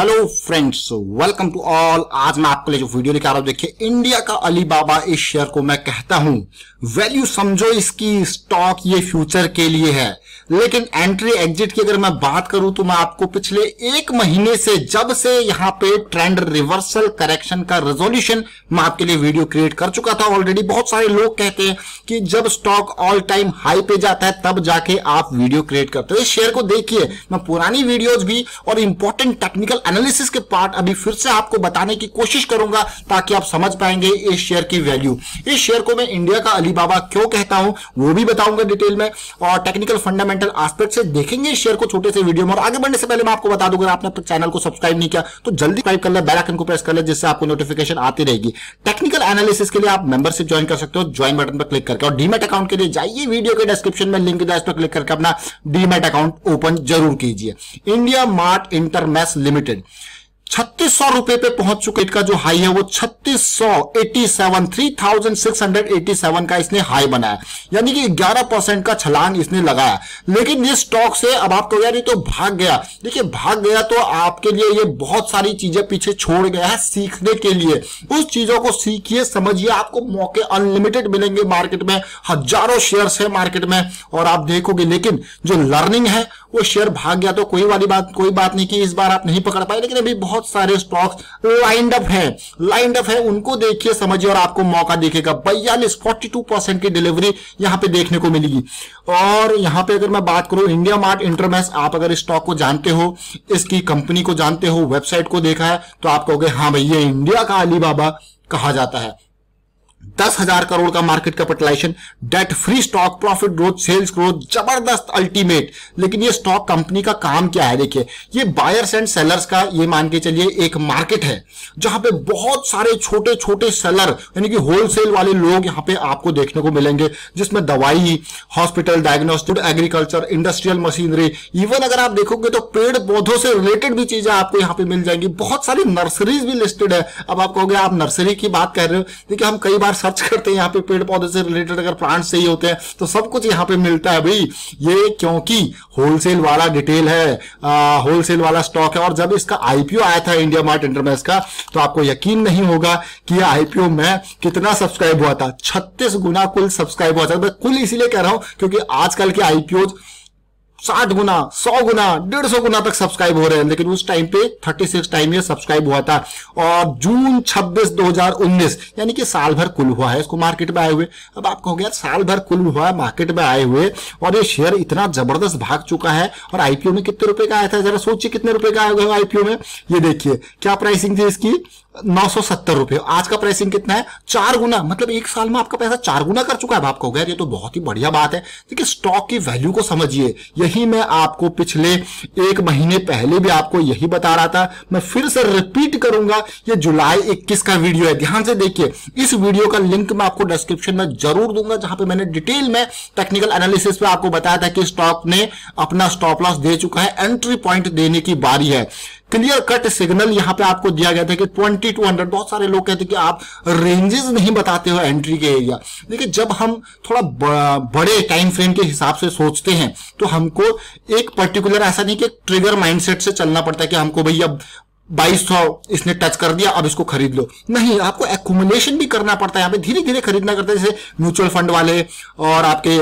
Hello friends, welcome to all. आज मैं आपके लिए जो वीडियो लेकर आ रहा हूं, देखिए इंडिया का अलीबाबा, इस शेयर को मैं कहता हूं वैल्यू समझो इसकी, स्टॉक ये फ्यूचर के लिए है, लेकिन एंट्री एग्जिट की अगर मैं बात करूं तो मैं आपको पिछले एक महीने से, जब से यहां पे ट्रेंड रिवर्सल करेक्शन का रेजोल्यूशन मैं आपके लिए वीडियो क्रिएट कर चुका था ऑलरेडी। बहुत सारे लोग कहते हैं कि जब स्टॉक ऑल टाइम हाई पे जाता है तब जाके आप वीडियो क्रिएट करते हो। इस शेयर को देखिए, मैं पुरानी वीडियोज भी और इंपॉर्टेंट टेक्निकल एनालिसिस के पार्ट अभी फिर से आपको बताने की कोशिश करूंगा ताकि आप समझ पाएंगे इस शेयर की वैल्यू। इस शेयर को मैं इंडिया का अलीबाबा क्यों कहता हूं वो भी बताऊंगा डिटेल में, और टेक्निकल फंडामेंटल एस्पेक्ट से देखेंगे इस शेयर को छोटे से वीडियो में। और आगे बढ़ने से पहले मैं आपको बता दूं, अगर आपने अपने चैनल को सब्सक्राइब नहीं किया तो जल्दी सब्सक्राइब कर ले, बेल आइकन को प्रेस कर ले, जिससे आपको नोटिफिकेशन आती रहेगी। टेक्निकल एनालिसिस के लिए आप मेंबरशिप ज्वाइन कर सकते हो, ज्वाइन बटन पर क्लिक करके। और डीमैट अकाउंट के लिए जाइए, वीडियो के डिस्क्रिप्शन में लिंक है, इस पर क्लिक करके अपना डीमैट अकाउंट ओपन जरूर कीजिए। इंडिया मार्ट इंटरमेश लिमिटेड 3600 रुपए पे पहुंच चुके, इसका जो हाई है वो 3687 का इसने हाई बनाया, यानी कि 11% का छलांग इसने लगाया। लेकिन ये स्टॉक से अब आपको यार ये तो भाग गया। देखिए भाग गया तो आपके लिए ये बहुत सारी चीजें पीछे छोड़ गया है सीखने के लिए। उस चीजों को सीखिए, समझिए, आपको मौके अनलिमिटेड मिलेंगे मार्केट में, हजारों शेयर्स है मार्केट में और आप देखोगे। लेकिन जो लर्निंग है वो शेयर भाग गया तो कोई बात नहीं कि इस बार आप नहीं पकड़ पाए, लेकिन अभी बहुत सारे स्टॉक्स लाइंड अप है, उनको देखिए, समझिए और आपको मौका दिखेगा। 42-42% की डिलीवरी यहां पे देखने को मिलेगी। और यहां पे अगर मैं बात करूं इंडिया मार्ट इंटरमेश, आप अगर स्टॉक को जानते हो, इसकी कंपनी को जानते हो, वेबसाइट को देखा है तो आप कहोगे हाँ भाई ये इंडिया का अलीबाबा कहा जाता है। 10,000 करोड़ का market capitalisation, debt free stock, profit growth, sales growth, जबरदस्त अल्टीमेट। लेकिन ये स्टॉक कंपनी का काम क्या है? देखिए, ये बायर्स एंड सेलर्स का, ये मान के चलिए एक मार्केट है जहां पे बहुत सारे छोटे छोटे सेलर यानी कि होलसेल वाले लोग यहां पे आपको देखने को मिलेंगे, जिसमें दवाई, hospital, diagnostic, agriculture, industrial machinery, even अगर आप देखोगे तो पेड़ पौधों से रिलेटेड भी चीजें आपको यहां पे मिल जाएंगी। बहुत सारी नर्सरीज भी लिस्टेड है। अब आप कहोगे आप नर्सरी की बात कर रहे हो, देखिए हम कई बार सर्च करते हैं यहाँ पे पेड़ पौधे से रिलेटेड अगर प्लांट सही होते हैं तो सब कुछ यहाँ पे मिलता है भाई। ये क्योंकि होलसेल वाला डिटेल है, होलसेल वाला स्टॉक है। और जब इसका आईपीओ आया था इंडिया मार्ट इंटरमेश का, तो आपको यकीन नहीं होगा कि ये आईपीओ में कितना सब्सक्राइब हुआ था। 36 गुना कुल सब्सक्राइब हुआ था। मैं कुल इसीलिए कह रहा हूं क्योंकि आजकल के आईपीओ 60 गुना, 100 गुना, 150 गुना तक सब्सक्राइब हो रहे हैं, लेकिन उस टाइम पे 36 टाइम ये सब्सक्राइब हुआ था। और जून 26, 2019 यानी कि साल भर कुल हुआ है इसको मार्केट में आए हुए। अब आप कहोगे यार साल भर कुल हुआ है मार्केट में आए हुए और ये शेयर इतना जबरदस्त भाग चुका है, और आईपीओ में कितने रुपए का आया था? जरा सोचिए कितने रुपए का आया हुआ आईपीओ में। ये देखिए क्या प्राइसिंग थी इसकी, 970 रुपए। आज का प्राइसिंग कितना है? 4 गुना। मतलब एक साल में आपका पैसा 4 गुना कर चुका है। आप कहोगे यार ये तो बहुत ही बढ़िया बात है। देखिए स्टॉक की वैल्यू को समझिए। यही मैं आपको पिछले एक महीने पहले भी आपको यही बता रहा था, मैं फिर से रिपीट करूंगा। ये जुलाई 21 का वीडियो है, ध्यान से देखिए। इस वीडियो का लिंक मैं आपको डिस्क्रिप्शन में जरूर दूंगा, जहां पे मैंने डिटेल में टेक्निकल एनालिसिस पे आपको बताया था कि स्टॉक ने अपना स्टॉप लॉस दे चुका है, एंट्री पॉइंट देने की बारी है। क्लियर कट सिग्नल यहां पे आपको दिया गया था कि 2200। बहुत सारे लोग कहते हैं कि आप रेंजेस नहीं बताते हो एंट्री के एरिया। देखिए जब हम थोड़ा बड़े टाइम फ्रेम के हिसाब से सोचते हैं तो हमको एक पर्टिकुलर, ऐसा नहीं कि ट्रिगर माइंडसेट से चलना पड़ता है कि हमको भैया 2200 इसने टच कर दिया अब इसको खरीद लो। नहीं, आपको एक्यूमुलेशन भी करना पड़ता है। यहाँ पे धीरे धीरे खरीदना करता है, जैसे म्यूचुअल फंड वाले और आपके,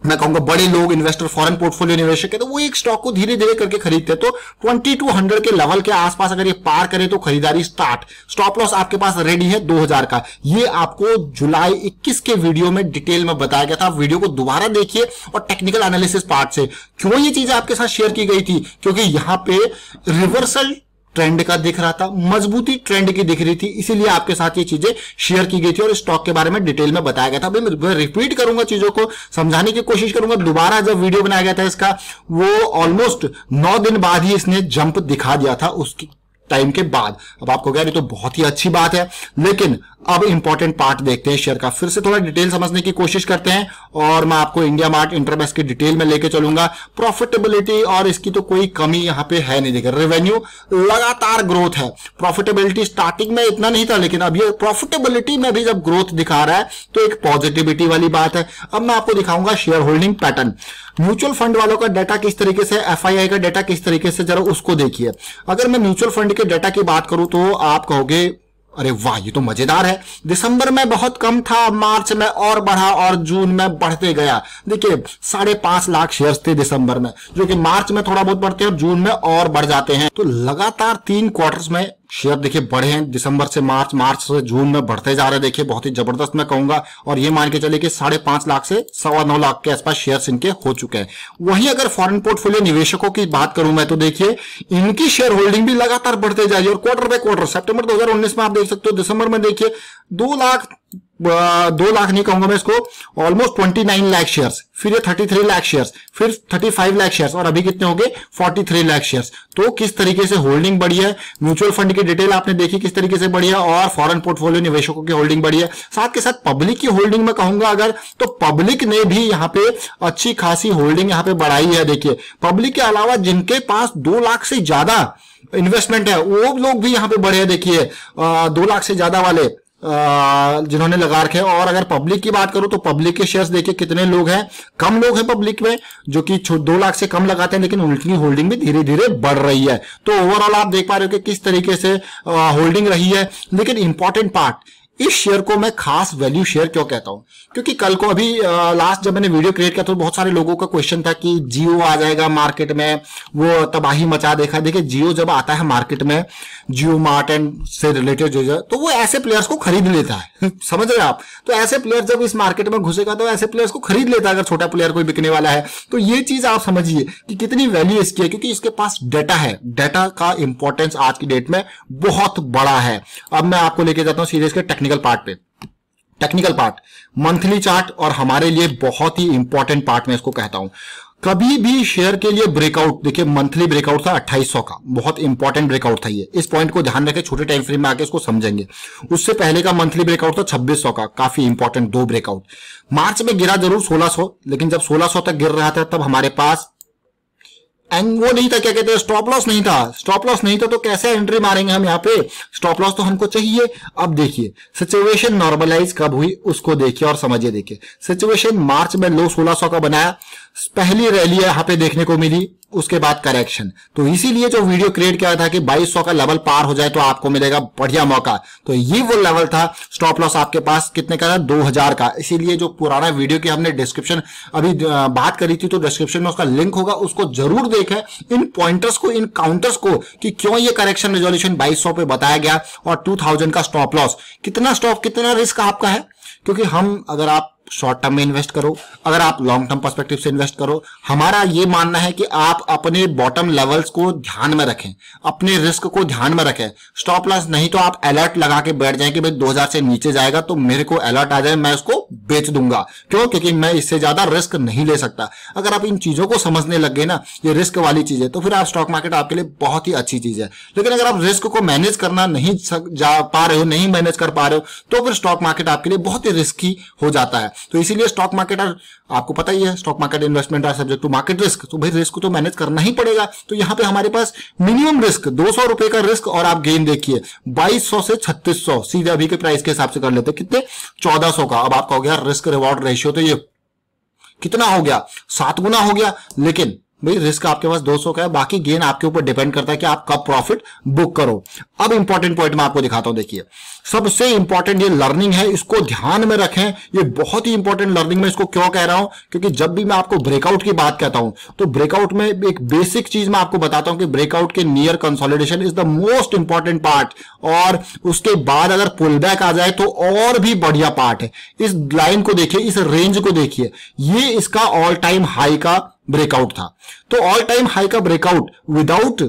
मैं कहूंगा बड़े लोग, इन्वेस्टर, फॉरेन पोर्टफोलियो निवेशक है, तो वो एक स्टॉक को धीरे धीरे करके खरीदते हैं। तो 2200 के लेवल के आसपास अगर ये पार करे तो खरीदारी स्टार्ट। स्टॉप लॉस आपके पास रेडी है 2000 का। ये आपको जुलाई 21 के वीडियो में डिटेल में बताया गया था। आप वीडियो को दोबारा देखिए और टेक्निकल एनालिसिस पार्ट से। क्यों ये चीजें आपके साथ शेयर की गई थी? क्योंकि यहां पे रिवर्सल ट्रेंड का दिख रहा था, मजबूती ट्रेंड की दिख रही थी, इसीलिए आपके साथ ये चीजें शेयर की गई थी और स्टॉक के बारे में डिटेल में बताया गया था। मैं रिपीट करूंगा, चीजों को समझाने की कोशिश करूंगा। दोबारा जब वीडियो बनाया गया था इसका, वो ऑलमोस्ट 9 दिन बाद ही इसने जंप दिखा दिया था उसकी टाइम के बाद। अब आपको कह रही तो बहुत ही अच्छी बात है, लेकिन अब इंपॉर्टेंट पार्ट देखते हैं शेयर का। फिर से थोड़ा डिटेल समझने की कोशिश करते हैं और मैं आपको इंडिया मार्ट इंटरमेश की डिटेल में लेके चलूंगा। प्रॉफिटेबिलिटी और इसकी तो कोई कमी यहां पे है नहीं। देखिए रेवेन्यू लगातार ग्रोथ है, प्रॉफिटेबिलिटी स्टार्टिंग में इतना नहीं था, लेकिन अब ये प्रॉफिटेबिलिटी में भी जब ग्रोथ दिखा रहा है तो एक पॉजिटिविटी वाली बात है। अब मैं आपको दिखाऊंगा share holding pattern. Mutual fund वालों का डाटा किस तरीके से, एफआईआई का डाटा किस तरीके से, जरा उसको देखिए। अगर मैं म्यूचुअल फंड के डाटा की बात करूं तो आप कहोगे अरे वाह ये तो मजेदार है, दिसंबर में बहुत कम था, मार्च में और बढ़ा और जून में बढ़ते गया। देखिए 5.5 लाख शेयर्स थे दिसंबर में, जो कि मार्च में थोड़ा बहुत बढ़ते हैं और जून में और बढ़ जाते हैं। तो लगातार 3 क्वार्टर्स में शेयर देखिए बढ़े हैं, दिसंबर से मार्च, मार्च से जून में बढ़ते जा रहे हैं। देखिए बहुत ही जबरदस्त मैं कहूंगा, और ये मान के चले कि 5.5 लाख से 9.25 लाख के आसपास शेयर्स इनके हो चुके हैं। वहीं अगर फॉरेन पोर्टफोलियो निवेशकों की बात करूं मैं तो देखिए इनकी शेयर होल्डिंग भी लगातार बढ़ते जा रही है, और क्वार्टर बाय क्वार्टर सितंबर 2019 में आप देख सकते हो, दिसंबर में देखिए 2 लाख नहीं कहूंगा मैं इसको, ऑलमोस्ट 29 लाख शेयर्स, फिर ये 33 लाख शेयर्स, फिर 35 लाख शेयर्स, और अभी कितने हो गए 43 लाख शेयर्स। तो किस तरीके से होल्डिंग बढ़ी है, म्यूचुअल फंड की डिटेल आपने देखी किस तरीके से बढ़ी है, और फॉरेन पोर्टफोलियो निवेशकों की होल्डिंग बढ़ी है। साथ के साथ पब्लिक की होल्डिंग में कहूंगा अगर, तो पब्लिक ने भी यहां पे अच्छी खासी होल्डिंग यहां पे बढ़ाई है। देखिए पब्लिक के अलावा जिनके पास 2 लाख से ज्यादा इन्वेस्टमेंट है वो लोग भी यहां पे बढ़े हैं। देखिए 2 लाख से ज्यादा वाले जिन्होंने लगा रखे हैं। और अगर पब्लिक की बात करूं तो पब्लिक के शेयर्स देखिए कितने लोग हैं, कम लोग हैं पब्लिक में जो कि 2 लाख से कम लगाते हैं, लेकिन उनकी होल्डिंग भी धीरे धीरे बढ़ रही है। तो ओवरऑल आप देख पा रहे हो कि किस तरीके से होल्डिंग रही है। लेकिन इंपॉर्टेंट पार्ट, इस शेयर को मैं खास वैल्यू शेयर क्यों कहता हूं, क्योंकि कल को अभी लास्ट जब मैंने वीडियो क्रिएट किया तो बहुत सारे लोगों का क्वेश्चन था कि जियो आ जाएगा मार्केट में, वो तबाही मचा देखा। देखिए जियो जब आता है मार्केट में, जियो मार्ट एंड से रिलेटेड जो है, तो वो ऐसे प्लेयर्स को खरीद लेता है समझ रहे हैं आप। तो ऐसे प्लेयर जब इस मार्केट में घुसेगा तो ऐसे प्लेयर्स को खरीद लेता है, अगर छोटा प्लेयर कोई बिकने वाला है। तो ये चीज आप समझिए कि कितनी वैल्यू इसकी है, क्योंकि इसके पास डाटा है। डाटा का इंपॉर्टेंस आज की डेट में बहुत बड़ा है। अब मैं आपको लेके जाता हूं सीरीज के टेक्निकल पार्ट पे। टेक्निकल पार्ट, मंथली चार्ट, और हमारे लिए बहुत ही इंपॉर्टेंट पार्ट में इसको कहता हूं। कभी भी शेयर के लिए ब्रेकआउट, देखिए मंथली ब्रेकआउट था 2800 का, बहुत इंपॉर्टेंट ब्रेकआउट था ये। इस पॉइंट को ध्यान रखें, छोटे टाइम फ्रेम में आके इसको समझेंगे। उससे पहले का मंथली ब्रेकआउट था 2600 का, काफी इंपॉर्टेंट 2 ब्रेकआउट। मार्च में गिरा जरूर 1600, लेकिन जब 1600 तक गिर रहा था तब हमारे पास वो नहीं था, क्या कहते हैं, स्टॉप लॉस नहीं था। स्टॉप लॉस नहीं था तो कैसे एंट्री मारेंगे हम यहाँ पे, स्टॉप लॉस तो हमको चाहिए। अब देखिए सिचुएशन नॉर्मलाइज कब हुई उसको देखिए और समझिए। देखिए सिचुएशन मार्च में लो 1600 का बनाया, पहली रैली यहाँ पे देखने को मिली, उसके बाद करेक्शन। तो इसीलिए जो वीडियो क्रिएट किया था कि 2200 का लेवल पार हो जाए तो आपको मिलेगा बढ़िया मौका। तो ये वो लेवल था, स्टॉप लॉस आपके पास कितने का था, 2000 का। इसीलिए जो पुराना वीडियो की हमने डिस्क्रिप्शन अभी बात करी थी, तो डिस्क्रिप्शन में उसका लिंक होगा, उसको जरूर देखें, इन पॉइंटर्स को, इन काउंटर्स को, कि क्यों ये करेक्शन रेजोल्यूशन 2200 पे बताया गया, और 2000 का स्टॉप लॉस। कितना रिस्क आपका है, क्योंकि हम, अगर आप शॉर्ट टर्म में इन्वेस्ट करो, अगर आप लॉन्ग टर्म पर्सपेक्टिव से इन्वेस्ट करो, हमारा ये मानना है कि आप अपने बॉटम लेवल्स को ध्यान में रखें, अपने रिस्क को ध्यान में रखें। स्टॉप लॉस नहीं तो आप अलर्ट लगा के बैठ जाएं कि भाई 2000 से नीचे जाएगा तो मेरे को अलर्ट आ जाए, मैं उसको बेच दूंगा। क्यों? क्योंकि मैं इससे ज्यादा रिस्क नहीं ले सकता। अगर आप इन चीजों को समझने लग गए ना, ये रिस्क वाली चीज है, तो फिर आप स्टॉक मार्केट आपके लिए बहुत ही अच्छी चीज है। लेकिन अगर आप रिस्क को मैनेज करना नहीं जा पा रहे हो, नहीं मैनेज कर पा रहे हो, तो फिर स्टॉक मार्केट आपके लिए बहुत ही रिस्की हो जाता है। तो इसीलिए स्टॉक मार्केट, आपको पता ही है, stock market investment are subject to market risk. तो भाई रिस्क तो मैनेज करना ही पड़ेगा। तो यहां पे हमारे पास मिनिमम रिस्क 200 रुपए का रिस्क, और आप गेन देखिए 2200 से 3600, सीधे अभी के प्राइस के हिसाब से कर लेते कितने, 1400 का। अब आपका हो गया रिस्क रिवॉर्ड रेशियो, तो ये कितना हो गया, 7 गुना हो गया। लेकिन भाई रिस्क आपके पास 200 का है, बाकी गेन आपके ऊपर डिपेंड करता है कि आप कब प्रॉफिट बुक करो। अब इंपॉर्टेंट पॉइंट मैं आपको दिखाता हूं। देखिए सबसे इंपॉर्टेंट ये लर्निंग है, इसको ध्यान में रखें। ये बहुत ही इंपॉर्टेंट लर्निंग, में इसको क्यों कह रहा हूं, क्योंकि जब भी मैं आपको ब्रेकआउट की बात कहता हूं तो ब्रेकआउट में एक बेसिक चीज मैं आपको बताता हूं कि ब्रेकआउट के near consolidation is the most important part, और उसके बाद अगर पुल बैक आ जाए तो और भी बढ़िया पार्ट है। इस लाइन को देखिए, इस रेंज को देखिए, ये इसका ऑल टाइम हाई का ब्रेकआउट था। तो ऑल टाइम हाई का ब्रेकआउट विदाउट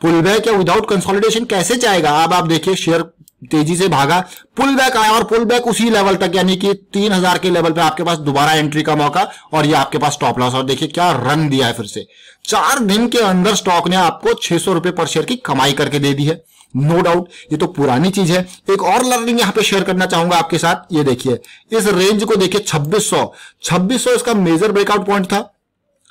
पुल बैक या विदाउट कंसोलिडेशन कैसे जाएगा। अब आप देखिए शेयर तेजी से भागा, पुल बैक आया, और पुल बैक उसी लेवल तक, यानी कि 3000 के लेवल पे आपके पास दोबारा एंट्री का मौका, और ये आपके पास स्टॉप लॉस। और देखिए क्या रन दिया है फिर से, 4 दिन के अंदर स्टॉक ने आपको 600 रुपए पर शेयर की कमाई करके दे दी है। नो डाउट ये तो पुरानी चीज है। एक और लर्निंग यहां पे शेयर करना चाहूंगा आपके साथ। ये देखिए इस रेंज को देखिए, 2600 इसका मेजर ब्रेकआउट पॉइंट था।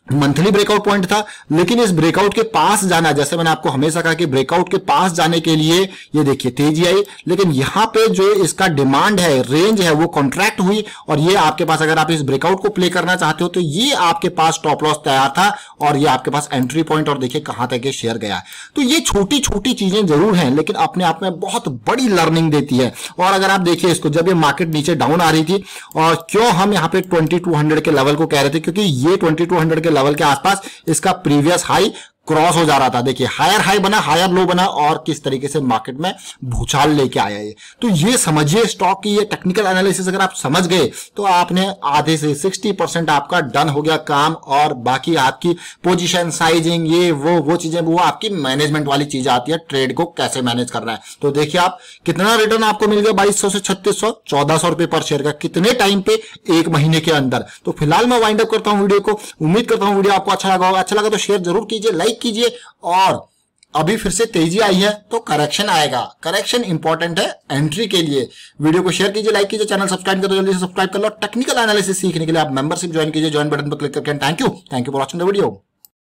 मंथली ब्रेकआउट पॉइंट था, लेकिन इस ब्रेकआउट के पास जाना, जैसे मैंने आपको हमेशा कहा कि ब्रेकआउट के पास जाने के लिए ये देखिए तेजी आई, लेकिन यहां पे जो इसका डिमांड है, रेंज है, वो कॉन्ट्रैक्ट हुई और ये आपके पास, अगर आप इस ब्रेकआउट को प्ले करना चाहते हो तो ये आपके पास स्टॉप लॉस तैयार था और ये आपके पास एंट्री पॉइंट, और देखिए कहां तक ये शेयर गया। तो ये छोटी छोटी चीजें जरूर हैं लेकिन अपने आप में बहुत बड़ी लर्निंग देती है। और अगर आप देखिए इसको, जब ये मार्केट नीचे डाउन आ रही थी, और क्यों हम यहाँ पे 2200 के लेवल को कह रहे थे, क्योंकि ये 2200 के लेवल के आसपास इसका प्रीवियस हाई क्रॉस हो जा रहा था। देखिए हायर हाई बना, हायर लो बना, और किस तरीके से मार्केट में भूचाल लेके आया ये। तो ये समझिए स्टॉक की ये टेक्निकल एनालिसिस अगर आप समझ गए तो आपने आधे से 60% आपका डन हो गया काम, और बाकी आपकी पोजीशन साइजिंग, ये वो चीजें, वो आपकी मैनेजमेंट वाली चीज आती है, ट्रेड को कैसे मैनेज करना है। तो देखिए आप कितना रिटर्न आपको मिल गया, 2200 से 3600, 1400 रुपए पर शेयर का, कितने टाइम पे, 1 महीने के अंदर। तो फिलहाल मैं वाइंड अप करता हूं वीडियो को। उम्मीद करता हूं वीडियो आपको अच्छा लगा होगा। अच्छा लगा तो शेयर जरूर कीजिए, लाइक कीजिए, और अभी फिर से तेजी आई है तो करेक्शन आएगा, करेक्शन इंपॉर्टेंट है एंट्री के लिए। वीडियो को शेयर कीजिए, लाइक कीजिए, चैनल सब्सक्राइब करो, जल्दी से सब्सक्राइब कर लो। टेक्निकल एनालिसिस सीखने के लिए आप मेंबरशिप ज्वाइन कीजिए, ज्वाइन बटन पर क्लिक करके। Thank you for watching the video.